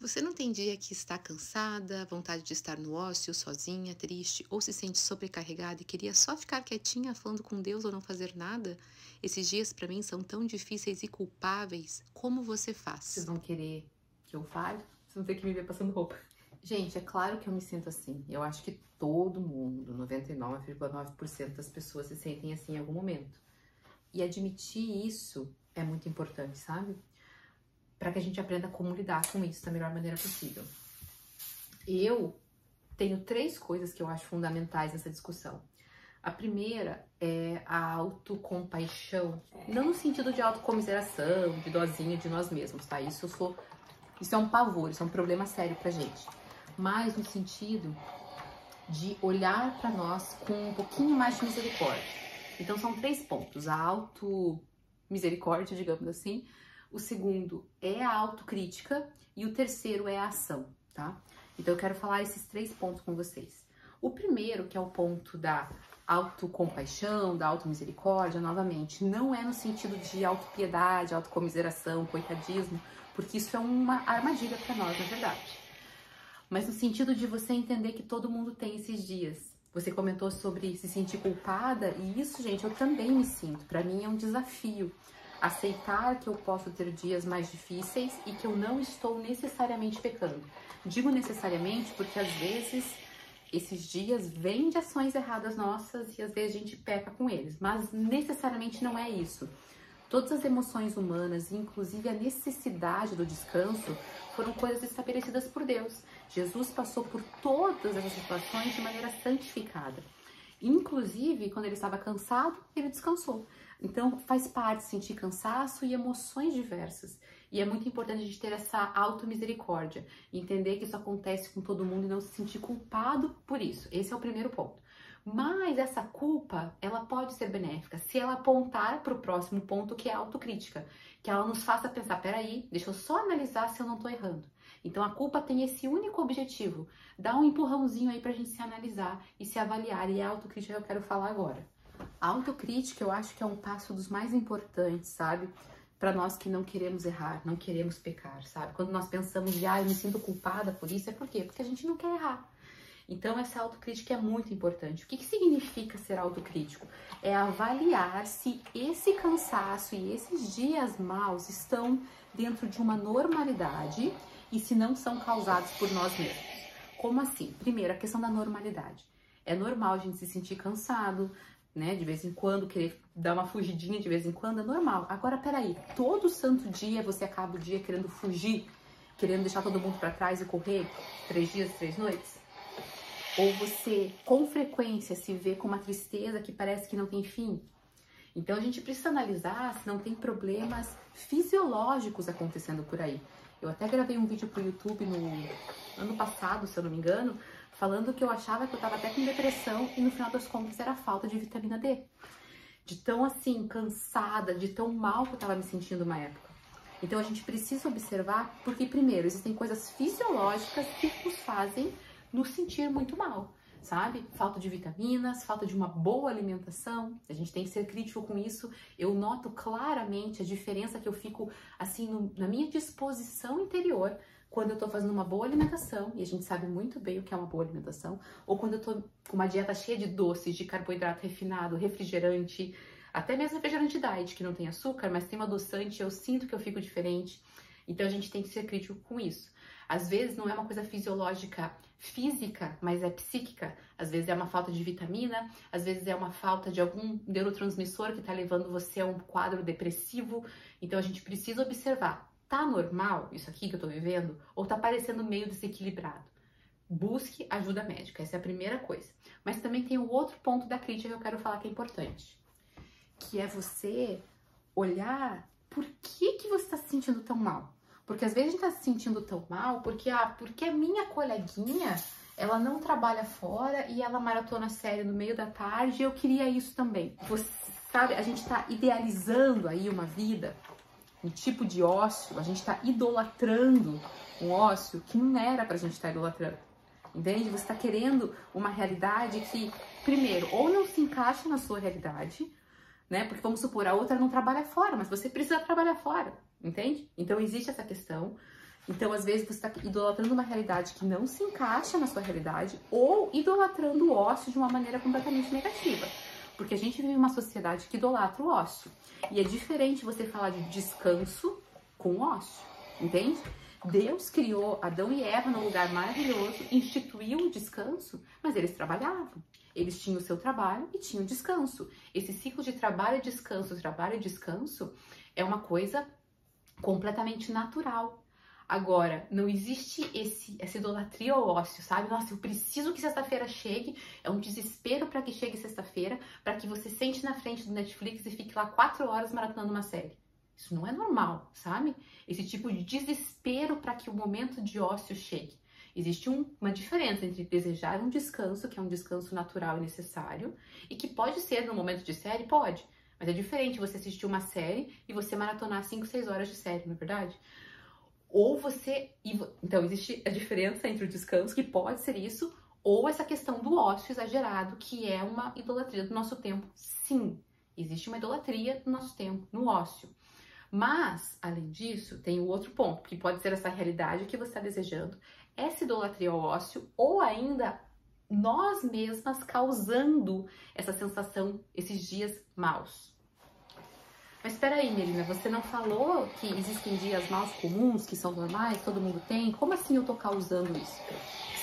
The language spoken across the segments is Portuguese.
Você não tem dia que está cansada, vontade de estar no ócio, sozinha, triste, ou se sente sobrecarregada e queria só ficar quietinha falando com Deus ou não fazer nada? Esses dias para mim são tão difíceis e culpáveis. Como você Vocês faz? vão querer que eu fale? Vocês vão ter que me ver passando roupa. Gente, é claro que eu me sinto assim. Eu acho que todo mundo, 99,9% das pessoas se sentem assim em algum momento. E admitir isso é muito importante, sabe? Para que a gente aprenda como lidar com isso da melhor maneira possível. Eu tenho 3 coisas que eu acho fundamentais nessa discussão. A primeira é a autocompaixão, não no sentido de autocomiseração, de dozinha de nós mesmos, tá? Isso é um pavor, isso é um problema sério pra gente. Mas no sentido de olhar para nós com um pouquinho mais de misericórdia. Então são 3 pontos: a auto-misericórdia, digamos assim. O segundo é a autocrítica e o terceiro é a ação, tá? Então eu quero falar esses 3 pontos com vocês. O primeiro, que é o ponto da autocompaixão, da automisericórdia, novamente, não é no sentido de autopiedade, autocomiseração, coitadismo, porque isso é uma armadilha para nós, na verdade. Mas no sentido de você entender que todo mundo tem esses dias. Você comentou sobre se sentir culpada, e isso, gente, eu também me sinto. Para mim é um desafio aceitar que eu posso ter dias mais difíceis e que eu não estou necessariamente pecando. Digo necessariamente porque às vezes esses dias vêm de ações erradas nossas e às vezes a gente peca com eles, mas necessariamente não é isso. Todas as emoções humanas, inclusive a necessidade do descanso, foram coisas estabelecidas por Deus. Jesus passou por todas essas situações de maneira santificada. Inclusive, quando ele estava cansado, ele descansou. Então, faz parte sentir cansaço e emoções diversas. E é muito importante a gente ter essa auto-misericórdia, entender que isso acontece com todo mundo e não se sentir culpado por isso. Esse é o primeiro ponto. Mas essa culpa, ela pode ser benéfica se ela apontar para o próximo ponto, que é a autocrítica. Que ela nos faça pensar, peraí, deixa eu só analisar se eu não estou errando. Então a culpa tem esse único objetivo, dar um empurrãozinho aí pra gente se analisar e se avaliar. E a autocrítica eu quero falar agora. A autocrítica eu acho que é um passo dos mais importantes, sabe? Para nós que não queremos errar, não queremos pecar, sabe? Quando nós pensamos de, eu me sinto culpada por isso, é por quê? Porque a gente não quer errar. Então, essa autocrítica é muito importante. O que significa ser autocrítico? É avaliar se esse cansaço e esses dias maus estão dentro de uma normalidade e se não são causados por nós mesmos. Como assim? Primeiro, a questão da normalidade. É normal a gente se sentir cansado, né? De vez em quando, querer dar uma fugidinha de vez em quando, é normal. Agora, peraí, todo santo dia você acaba o dia querendo fugir, querendo deixar todo mundo para trás e correr 3 dias, 3 noites? Ou você, com frequência, se vê com uma tristeza que parece que não tem fim? Então, a gente precisa analisar se não tem problemas fisiológicos acontecendo por aí. Eu até gravei um vídeo pro YouTube no ano passado, se eu não me engano, falando que eu achava que eu tava até com depressão e no final das contas era falta de vitamina D. De tão, assim, cansada, de tão mal que eu tava me sentindo uma época. Então, a gente precisa observar, porque, primeiro, existem coisas fisiológicas que nos fazem nos sentir muito mal, sabe? Falta de vitaminas, falta de uma boa alimentação, a gente tem que ser crítico com isso. Eu noto claramente a diferença que eu fico, assim, na minha disposição interior quando eu tô fazendo uma boa alimentação, e a gente sabe muito bem o que é uma boa alimentação, ou quando eu tô com uma dieta cheia de doces, de carboidrato refinado, refrigerante, até mesmo refrigerante diet, que não tem açúcar, mas tem um adoçante, eu sinto que eu fico diferente. Então a gente tem que ser crítico com isso. Às vezes não é uma coisa fisiológica física, mas é psíquica. Às vezes é uma falta de vitamina, às vezes é uma falta de algum neurotransmissor que está levando você a um quadro depressivo. Então a gente precisa observar, tá normal isso aqui que eu tô vivendo? Ou tá parecendo meio desequilibrado? Busque ajuda médica, essa é a primeira coisa. Mas também tem o outro ponto da crítica que eu quero falar que é importante, que é você olhar por que você está se sentindo tão mal. Porque às vezes a gente tá se sentindo tão mal porque a minha coleguinha, ela não trabalha fora e ela maratona série no meio da tarde e eu queria isso também. Você sabe, a gente tá idealizando aí uma vida, um tipo de ócio, a gente tá idolatrando um ócio que não era pra gente estar idolatrando. Entende? Você tá querendo uma realidade que, primeiro, ou não se encaixa na sua realidade, né? Porque vamos supor, a outra não trabalha fora, mas você precisa trabalhar fora. Entende? Então existe essa questão. Então, às vezes, você está idolatrando uma realidade que não se encaixa na sua realidade ou idolatrando o ócio de uma maneira completamente negativa. Porque a gente vive uma sociedade que idolatra o ócio. E é diferente você falar de descanso com ócio, entende? Deus criou Adão e Eva num lugar maravilhoso, instituiu o descanso, mas eles trabalhavam. Eles tinham o seu trabalho e tinham descanso. Esse ciclo de trabalho e descanso é uma coisa completamente natural. Agora, não existe essa idolatria ao ócio, sabe? Nossa, eu preciso que sexta-feira chegue, é um desespero para que chegue sexta-feira, para que você sente na frente do Netflix e fique lá 4 horas maratonando uma série. Isso não é normal, sabe? Esse tipo de desespero para que o momento de ócio chegue. Existe uma diferença entre desejar um descanso, que é um descanso natural e necessário, e que pode ser no momento de série, pode. Mas é diferente você assistir uma série e você maratonar 5, 6 horas de série, não é verdade? Ou você... Então, existe a diferença entre o descanso, que pode ser isso, ou essa questão do ócio exagerado, que é uma idolatria do nosso tempo. Sim, existe uma idolatria do nosso tempo, no ócio. Mas, além disso, tem o outro ponto, que pode ser essa realidade que você está desejando, essa idolatria ao ócio, ou ainda nós mesmas causando essa sensação, esses dias maus. Mas espera aí, Melina, você não falou que existem dias maus comuns, que são normais, todo mundo tem? Como assim eu tô causando isso?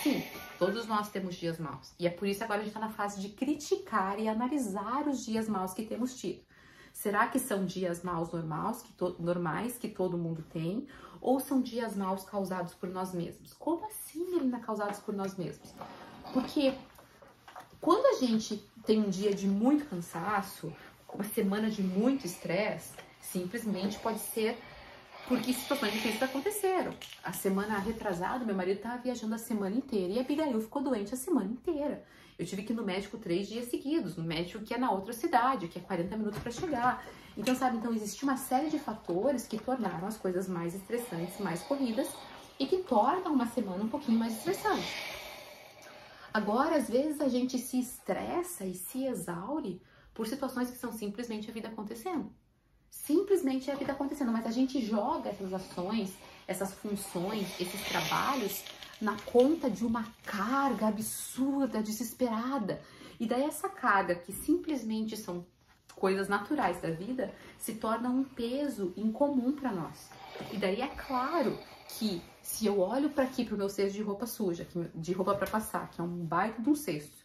Sim, todos nós temos dias maus. E é por isso que agora a gente tá na fase de criticar e analisar os dias maus que temos tido. Será que são dias maus normais que todo mundo tem? Ou são dias maus causados por nós mesmos? Como assim, Melina, causados por nós mesmos? Porque quando a gente tem um dia de muito cansaço, uma semana de muito estresse, simplesmente pode ser porque situações difíceis aconteceram. A semana retrasada, meu marido estava viajando a semana inteira e a Abigail ficou doente a semana inteira. Eu tive que ir no médico 3 dias seguidos, no médico que é na outra cidade, que é 40 minutos para chegar. Então, sabe, existe uma série de fatores que tornaram as coisas mais estressantes, mais corridas e que tornam uma semana um pouquinho mais estressante. Agora, às vezes, a gente se estressa e se exaure por situações que são simplesmente a vida acontecendo. Simplesmente a vida acontecendo, mas a gente joga essas ações, essas funções, esses trabalhos na conta de uma carga absurda, desesperada. E daí essa carga, que simplesmente são coisas naturais da vida, se torna um peso incomum para nós. E daí é claro que se eu olho para aqui, para o meu cesto de roupa suja, de roupa para passar, que é um baita de um cesto,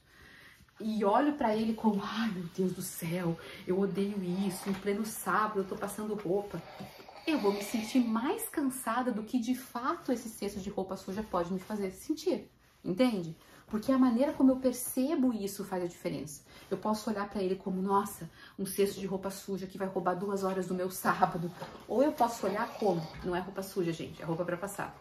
e olho pra ele como, ai meu Deus do céu, eu odeio isso, em pleno sábado eu tô passando roupa, eu vou me sentir mais cansada do que de fato esse cesto de roupa suja pode me fazer sentir, entende? Porque a maneira como eu percebo isso faz a diferença. Eu posso olhar pra ele como, nossa, um cesto de roupa suja que vai roubar 2 horas do meu sábado. Ou eu posso olhar como, não é roupa suja, gente, é roupa pra passar.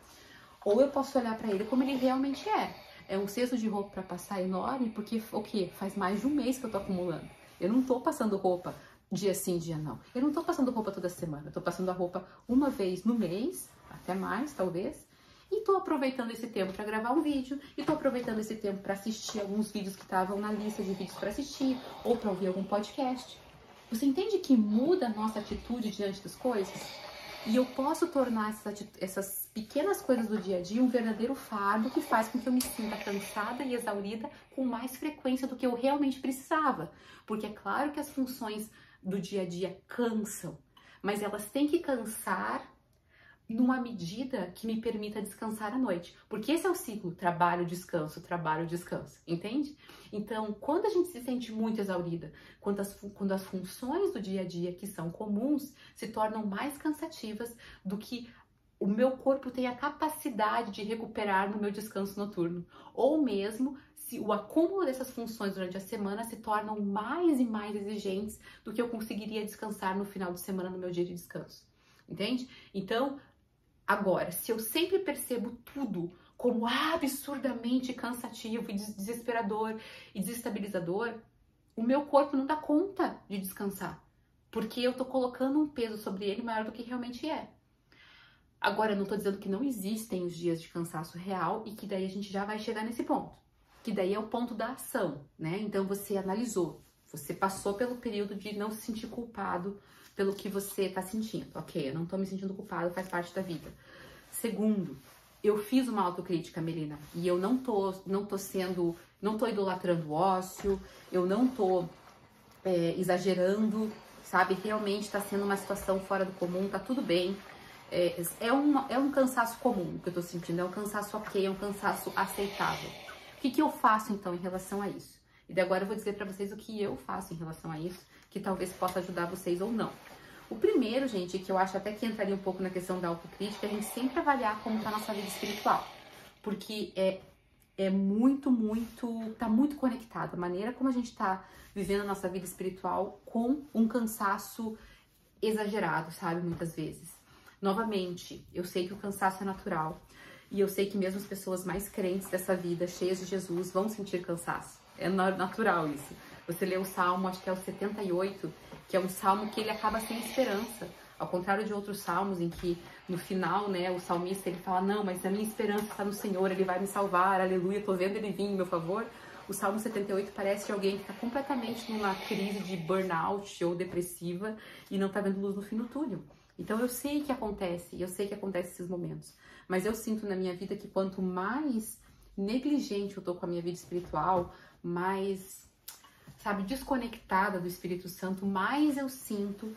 Ou eu posso olhar pra ele como ele realmente é. É um cesto de roupa para passar enorme, porque o quê? Faz mais de um mês que eu tô acumulando. Eu não tô passando roupa dia sim, dia não. Eu não tô passando roupa toda semana. Eu tô passando a roupa uma vez no mês, até mais, talvez. E tô aproveitando esse tempo para gravar um vídeo. E tô aproveitando esse tempo para assistir alguns vídeos que estavam na lista de vídeos para assistir. Ou para ouvir algum podcast. Você entende que muda a nossa atitude diante das coisas? E eu posso tornar essas pequenas coisas do dia a dia um verdadeiro fardo que faz com que eu me sinta cansada e exaurida com mais frequência do que eu realmente precisava. Porque é claro que as funções do dia a dia cansam, mas elas têm que cansar numa medida que me permita descansar à noite. Porque esse é o ciclo trabalho, descanso, entende? Então, quando a gente se sente muito exaurida, quando as funções do dia a dia que são comuns se tornam mais cansativas do que o meu corpo tem a capacidade de recuperar no meu descanso noturno. Ou mesmo se o acúmulo dessas funções durante a semana se tornam mais e mais exigentes do que eu conseguiria descansar no final de semana no meu dia de descanso. Entende? Então, agora, se eu sempre percebo tudo como absurdamente cansativo e desesperador e desestabilizador, o meu corpo não dá conta de descansar, porque eu tô colocando um peso sobre ele maior do que realmente é. Agora, eu não tô dizendo que não existem os dias de cansaço real e que daí a gente já vai chegar nesse ponto, que daí é o ponto da ação, né? Então, você analisou, você passou pelo período de não se sentir culpado pelo que você tá sentindo. Ok, eu não tô me sentindo culpado, faz parte da vida. Segundo, eu fiz uma autocrítica, Melina, e eu não tô idolatrando o ócio, eu não tô exagerando, sabe? Realmente tá sendo uma situação fora do comum, tá tudo bem. É um cansaço comum que eu tô sentindo, é um cansaço ok, é um cansaço aceitável. O que eu faço então em relação a isso? E daí agora eu vou dizer pra vocês o que eu faço em relação a isso, que talvez possa ajudar vocês ou não. O primeiro, gente, que eu acho até que entraria um pouco na questão da autocrítica, é a gente sempre avaliar como tá a nossa vida espiritual. Porque tá muito conectado a maneira como a gente tá vivendo a nossa vida espiritual com um cansaço exagerado, sabe, muitas vezes. Novamente, eu sei que o cansaço é natural e eu sei que mesmo as pessoas mais crentes dessa vida, cheias de Jesus, vão sentir cansaço. É natural isso. Você lê o Salmo, acho que é o 78, que é um salmo que ele acaba sem esperança. Ao contrário de outros salmos em que no final, né, o salmista ele fala, não, mas a minha esperança está no Senhor, Ele vai me salvar, aleluia, tô vendo Ele vir em meu favor. O Salmo 78 parece de alguém que está completamente numa crise de burnout ou depressiva e não está vendo luz no fim do túnel. Então eu sei que acontece, esses momentos. Mas eu sinto na minha vida que quanto mais negligente eu tô com a minha vida espiritual, mais, sabe, desconectada do Espírito Santo, mais eu sinto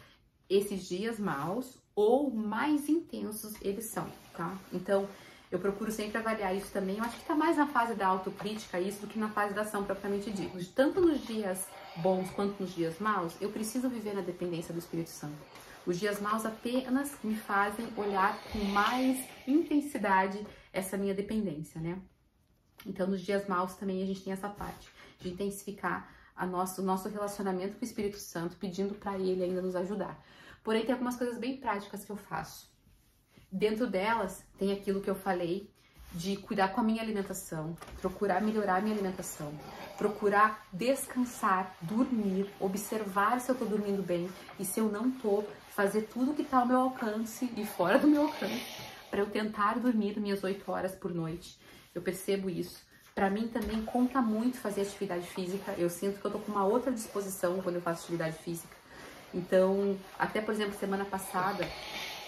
esses dias maus ou mais intensos eles são, tá? Então, eu procuro sempre avaliar isso também. Eu acho que tá mais na fase da autocrítica isso do que na fase da ação propriamente dita. Tanto nos dias bons quanto nos dias maus, eu preciso viver na dependência do Espírito Santo. Os dias maus apenas me fazem olhar com mais intensidade essa minha dependência, né? Então, nos dias maus também a gente tem essa parte de intensificar o nosso relacionamento com o Espírito Santo, pedindo para Ele ainda nos ajudar. Porém, tem algumas coisas bem práticas que eu faço. Dentro delas, tem aquilo que eu falei de cuidar com a minha alimentação, procurar melhorar a minha alimentação, procurar descansar, dormir, observar se eu tô dormindo bem e se eu não tô, fazer tudo que tá ao meu alcance e fora do meu alcance para eu tentar dormir minhas 8 horas por noite. Eu percebo isso. Para mim também conta muito fazer atividade física. Eu sinto que eu tô com uma outra disposição quando eu faço atividade física. Então, até por exemplo, semana passada,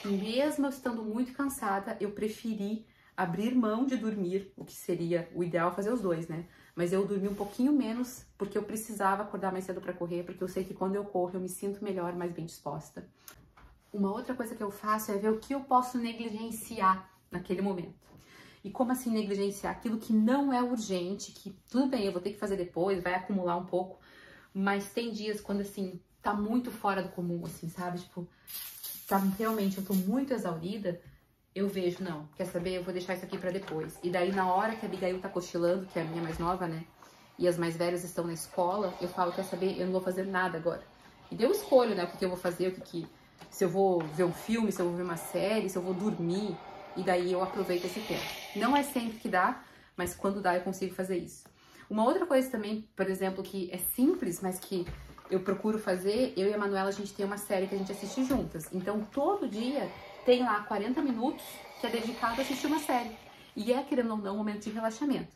mesmo eu estando muito cansada, eu preferi abrir mão de dormir, o que seria o ideal fazer os dois, né? Mas eu dormi um pouquinho menos porque eu precisava acordar mais cedo para correr, porque eu sei que quando eu corro eu me sinto melhor, mais bem disposta. Uma outra coisa que eu faço é ver o que eu posso negligenciar naquele momento. E como assim negligenciar? Aquilo que não é urgente, que tudo bem, eu vou ter que fazer depois, vai acumular um pouco, mas tem dias quando assim, tá muito fora do comum, assim, sabe? Tipo, realmente eu tô muito exaurida, eu vejo, não, quer saber, eu vou deixar isso aqui pra depois. E daí na hora que a Abigail tá cochilando, que é a minha mais nova, né, e as mais velhas estão na escola, eu falo, quer saber, eu não vou fazer nada agora. E daí eu escolho, né, o que eu vou fazer, se eu vou ver um filme, se eu vou ver uma série, se eu vou dormir, e daí eu aproveito esse tempo. Não é sempre que dá, mas quando dá eu consigo fazer isso. Uma outra coisa também, por exemplo, que é simples, mas que eu procuro fazer, eu e a Manuela, a gente tem uma série que a gente assiste juntas. Então, todo dia tem lá 40 minutos que é dedicado a assistir uma série. E é, querendo ou não, um momento de relaxamento.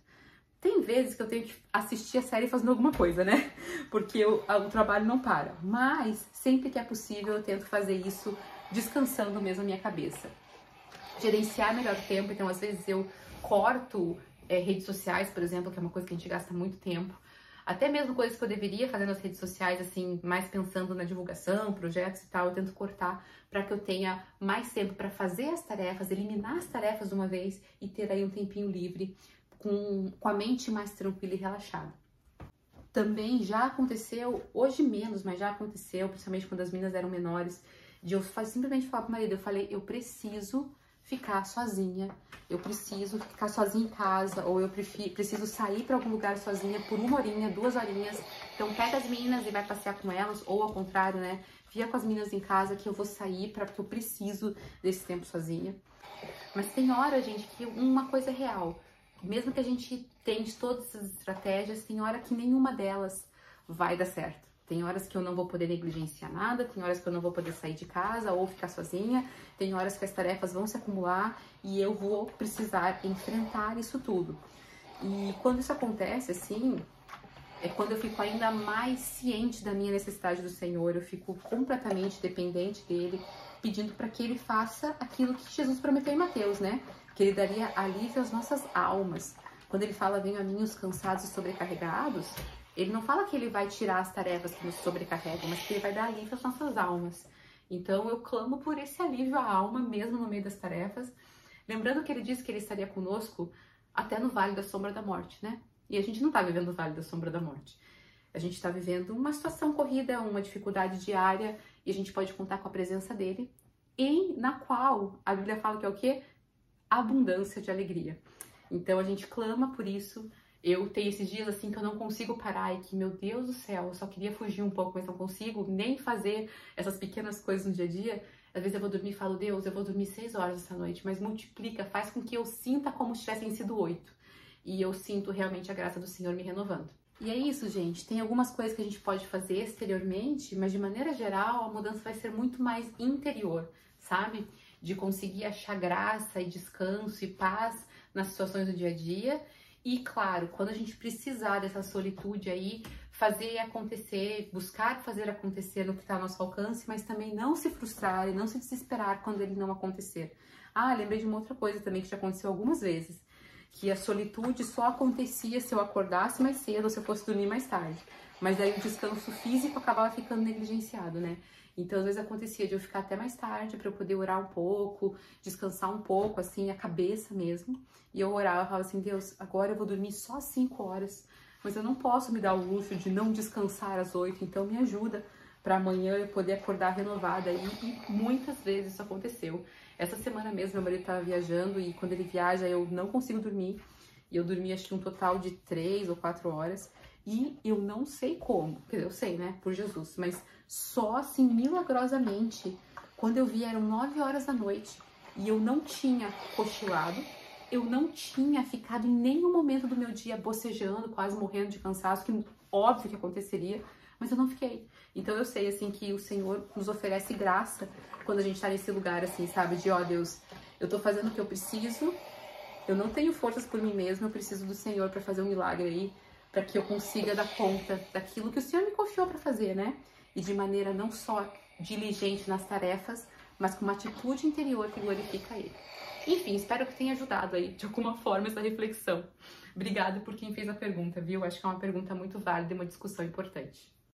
Tem vezes que eu tenho que assistir a série fazendo alguma coisa, né? Porque o trabalho não para. Mas, sempre que é possível, eu tento fazer isso descansando mesmo a minha cabeça. Gerenciar melhor o tempo, então às vezes eu corto redes sociais, por exemplo, que é uma coisa que a gente gasta muito tempo. Até mesmo coisas que eu deveria fazer nas redes sociais, assim, mais pensando na divulgação, projetos e tal, eu tento cortar para que eu tenha mais tempo para fazer as tarefas, eliminar as tarefas de uma vez e ter aí um tempinho livre com a mente mais tranquila e relaxada. Também já aconteceu, hoje menos, mas já aconteceu, principalmente quando as meninas eram menores, de eu simplesmente falar pro marido, eu falei, eu preciso ficar sozinha, eu preciso ficar sozinha em casa, ou eu preciso sair para algum lugar sozinha por 1 horinha, 2 horinhas. Então pega as meninas e vai passear com elas, ou ao contrário, né? Fica com as meninas em casa que eu vou sair porque eu preciso desse tempo sozinha. Mas tem hora, gente, que uma coisa é real. Mesmo que a gente tente todas essas estratégias, tem hora que nenhuma delas vai dar certo. Tem horas que eu não vou poder negligenciar nada, tem horas que eu não vou poder sair de casa ou ficar sozinha, tem horas que as tarefas vão se acumular e eu vou precisar enfrentar isso tudo. E quando isso acontece, assim, é quando eu fico ainda mais ciente da minha necessidade do Senhor, eu fico completamente dependente dele, pedindo para que ele faça aquilo que Jesus prometeu em Mateus, né? Que ele daria alívio às nossas almas. Quando ele fala, venham a mim os cansados e sobrecarregados, ele não fala que ele vai tirar as tarefas que nos sobrecarregam, mas que ele vai dar alívio às nossas almas. Então eu clamo por esse alívio à alma, mesmo no meio das tarefas. Lembrando que ele disse que ele estaria conosco até no Vale da Sombra da Morte, né? E a gente não está vivendo o Vale da Sombra da Morte. A gente está vivendo uma situação corrida, uma dificuldade diária, e a gente pode contar com a presença dele, na qual a Bíblia fala que é o quê? Abundância de alegria. Então a gente clama por isso. Eu tenho esses dias assim que eu não consigo parar e que, meu Deus do céu, eu só queria fugir um pouco, mas não consigo nem fazer essas pequenas coisas no dia a dia. Às vezes eu vou dormir e falo, Deus, eu vou dormir 6 horas essa noite, mas multiplica, faz com que eu sinta como se tivessem sido 8. E eu sinto realmente a graça do Senhor me renovando. E é isso, gente. Tem algumas coisas que a gente pode fazer exteriormente, mas de maneira geral a mudança vai ser muito mais interior, sabe? De conseguir achar graça e descanso e paz nas situações do dia a dia. E claro, quando a gente precisar dessa solitude aí, fazer acontecer, buscar fazer acontecer no que está ao nosso alcance, mas também não se frustrar e não se desesperar quando ele não acontecer. Ah, lembrei de uma outra coisa também que já aconteceu algumas vezes, que a solitude só acontecia se eu acordasse mais cedo ou se eu fosse dormir mais tarde. Mas aí o descanso físico acabava ficando negligenciado, né? Então, às vezes acontecia de eu ficar até mais tarde para eu poder orar um pouco, descansar um pouco, assim, a cabeça mesmo. E eu orava e falava assim, Deus, agora eu vou dormir só 5 horas, mas eu não posso me dar o luxo de não descansar às 8, então me ajuda para amanhã eu poder acordar renovada. E muitas vezes isso aconteceu. Essa semana mesmo, meu marido estava viajando e quando ele viaja eu não consigo dormir. E eu dormi acho que um total de 3 ou 4 horas. E eu não sei como, quer dizer, eu sei, né, por Jesus, mas só assim, milagrosamente, quando eu vi eram 9 horas da noite e eu não tinha cochilado, eu não tinha ficado em nenhum momento do meu dia bocejando, quase morrendo de cansaço, que óbvio que aconteceria, mas eu não fiquei. Então eu sei, assim, que o Senhor nos oferece graça quando a gente tá nesse lugar, assim, sabe, de, ó Deus, eu tô fazendo o que eu preciso, eu não tenho forças por mim mesma, eu preciso do Senhor para fazer um milagre aí, para que eu consiga dar conta daquilo que o Senhor me confiou para fazer, né? E de maneira não só diligente nas tarefas, mas com uma atitude interior que glorifica Ele. Enfim, espero que tenha ajudado aí, de alguma forma, essa reflexão. Obrigada por quem fez a pergunta, viu? Acho que é uma pergunta muito válida e uma discussão importante.